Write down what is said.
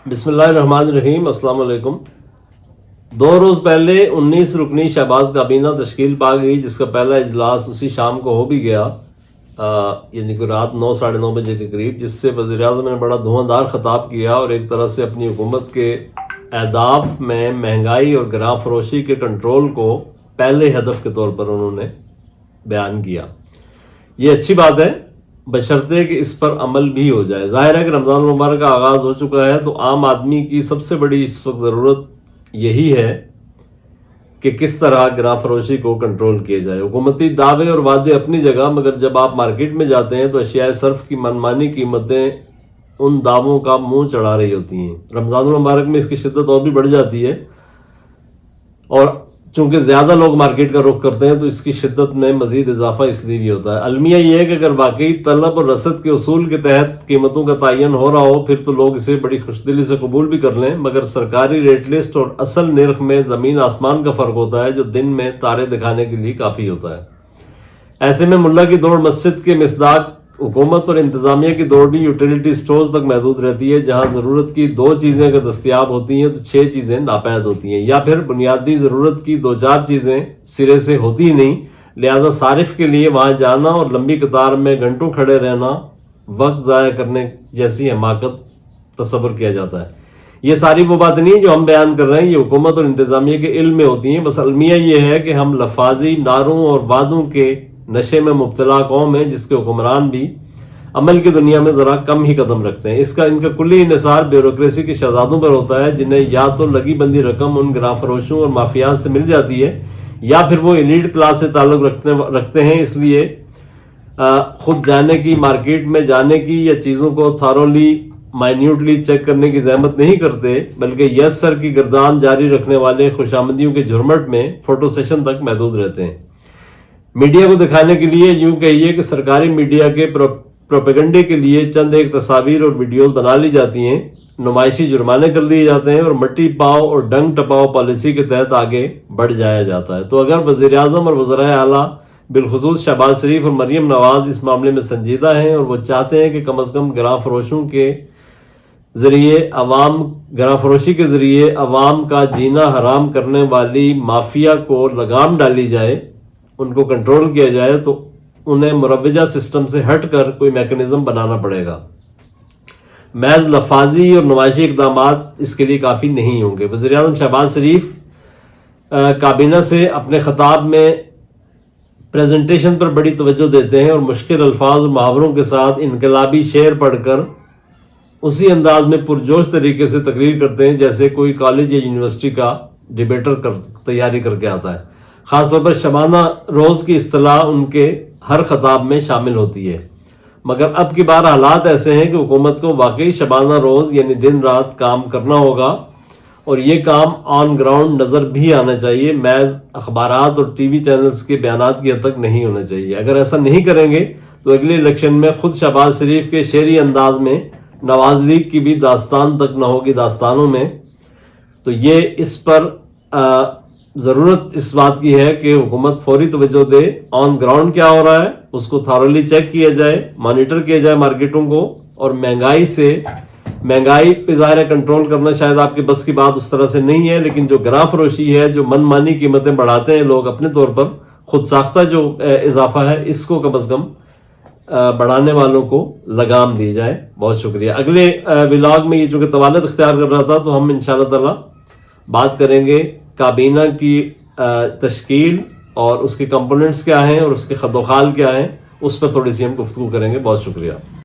بسم اللہ الرحمن الرحیم۔ السلام علیکم۔ 2 روز پہلے 19 رکنی شہباز کابینہ تشکیل پا گئی، جس کا پہلا اجلاس اسی شام کو ہو بھی گیا، یعنی کہ رات 9 ساڑھے 9 بجے کے قریب، جس سے وزیر اعظم نے بڑا دھواں خطاب کیا اور ایک طرح سے اپنی حکومت کے اہداف میں مہنگائی اور گراں فروشی کے کنٹرول کو پہلے ہدف کے طور پر انہوں نے بیان کیا۔ یہ اچھی بات ہے، بشرطے کہ اس پر عمل بھی ہو جائے۔ ظاہر ہے کہ رمضان المبارک کا آغاز ہو چکا ہے، تو عام آدمی کی سب سے بڑی اس وقت ضرورت یہی ہے کہ کس طرح گراں فروشی کو کنٹرول کیا جائے۔ حکومتی دعوے اور وعدے اپنی جگہ، مگر جب آپ مارکیٹ میں جاتے ہیں تو اشیاء صرف کی منمانی قیمتیں ان دعووں کا منہ چڑھا رہی ہوتی ہیں۔ رمضان المبارک میں اس کی شدت اور بھی بڑھ جاتی ہے، اور چونکہ زیادہ لوگ مارکیٹ کا رخ کرتے ہیں تو اس کی شدت میں مزید اضافہ اس لیے بھی ہوتا ہے۔ المیہ یہ ہے کہ اگر واقعی طلب اور رسد کے اصول کے تحت قیمتوں کا تعین ہو رہا ہو، پھر تو لوگ اسے بڑی خوش دلی سے قبول بھی کر لیں، مگر سرکاری ریٹ لسٹ اور اصل نرخ میں زمین آسمان کا فرق ہوتا ہے، جو دن میں تارے دکھانے کے لیے کافی ہوتا ہے۔ ایسے میں ملا کی دوڑ مسجد کے مصداق حکومت اور انتظامیہ کی دوڑ بھی یوٹیلیٹی سٹورز تک محدود رہتی ہے، جہاں ضرورت کی 2 چیزیں اگر دستیاب ہوتی ہیں تو 6 چیزیں ناپید ہوتی ہیں، یا پھر بنیادی ضرورت کی 2-4 چیزیں سرے سے ہوتی ہی نہیں، لہٰذا صارف کے لیے وہاں جانا اور لمبی قطار میں گھنٹوں کھڑے رہنا وقت ضائع کرنے جیسی حماقت تصور کیا جاتا ہے۔ یہ ساری وہ بات نہیں جو ہم بیان کر رہے ہیں، یہ حکومت اور انتظامیہ کے علم میں ہوتی ہیں، بس المیہ یہ ہے کہ ہم لفاظی نعروں اور وعدوں کے نشے میں مبتلا قوم ہیں، جس کے حکمران بھی عمل کی دنیا میں ذرا کم ہی قدم رکھتے ہیں۔ ان کا کلی انحصار بیوروکریسی کے شہزادوں پر ہوتا ہے، جنہیں یا تو لگی بندی رقم ان گراں فروشوں اور مافیات سے مل جاتی ہے، یا پھر وہ ایلیٹ کلاس سے تعلق رکھتے ہیں، اس لیے خود جانے کی، مارکیٹ میں جانے کی یا چیزوں کو تھارولی مائنیوٹلی چیک کرنے کی زحمت نہیں کرتے، بلکہ یس سر کی گردان جاری رکھنے والے خوشامدیوں کے جھرمٹ میں فوٹو سیشن تک محدود رہتے ہیں۔ میڈیا کو دکھانے کے لیے یوں کہیے کہ سرکاری میڈیا کے پروپیگنڈے کے لیے چند ایک تصاویر اور ویڈیوز بنا لی جاتی ہیں، نمائشی جرمانے کر دیے جاتے ہیں، اور مٹی پاؤ اور ڈنگ ٹپاؤ پالیسی کے تحت آگے بڑھ جایا جاتا ہے۔ تو اگر وزیر اعظم اور وزرائے اعلیٰ بالخصوص شہباز شریف اور مریم نواز اس معاملے میں سنجیدہ ہیں اور وہ چاہتے ہیں کہ کم از کم گراں فروشی کے ذریعے عوام کا جینا حرام کرنے والی مافیا کو لگام ڈالی جائے، ان کو کنٹرول کیا جائے، تو انہیں مروجہ سسٹم سے ہٹ کر کوئی میکنزم بنانا پڑے گا۔ محض لفاظی اور نمائشی اقدامات اس کے لیے کافی نہیں ہوں گے۔ وزیر اعظم شہباز شریف کابینہ سے اپنے خطاب میں پریزنٹیشن پر بڑی توجہ دیتے ہیں اور مشکل الفاظ اور محاوروں کے ساتھ انقلابی شعر پڑھ کر اسی انداز میں پرجوش طریقے سے تقریر کرتے ہیں جیسے کوئی کالج یا یونیورسٹی کا ڈیبیٹر تیاری کر کے آتا ہے۔ خاص طور پر شبانہ روز کی اصطلاح ان کے ہر خطاب میں شامل ہوتی ہے، مگر اب کی بار حالات ایسے ہیں کہ حکومت کو واقعی شبانہ روز یعنی دن رات کام کرنا ہوگا، اور یہ کام آن گراؤنڈ نظر بھی آنا چاہیے، محض اخبارات اور ٹی وی چینلز کے بیانات کی حد تک نہیں ہونا چاہیے۔ اگر ایسا نہیں کریں گے تو اگلے الیکشن میں خود شہباز شریف کے شعری انداز میں نواز لیگ کی بھی داستان تک نہ ہوگی داستانوں میں۔ تو یہ اس پر ضرورت اس بات کی ہے کہ حکومت فوری توجہ دے، آن گراؤنڈ کیا ہو رہا ہے اس کو تھارولی چیک کیا جائے، مانیٹر کیا جائے مارکیٹوں کو، اور مہنگائی پہ ظاہر ہے کنٹرول کرنا شاید آپ کے بس کی بات اس طرح سے نہیں ہے، لیکن جو گراں فروشی ہے، جو من مانی قیمتیں بڑھاتے ہیں لوگ اپنے طور پر، خود ساختہ جو اضافہ ہے، اس کو کم از کم بڑھانے والوں کو لگام دی جائے۔ بہت شکریہ۔ اگلے ولاگ میں یہ چونکہ طوالت اختیار کر رہا تھا، تو ہم انشاءاللہ تعالی بات کریں گے کابینہ کی تشکیل اور اس کے کمپوننٹس کیا ہیں اور اس کے خد و خال کیا ہیں، اس پر تھوڑی سی ہم گفتگو کریں گے۔ بہت شکریہ۔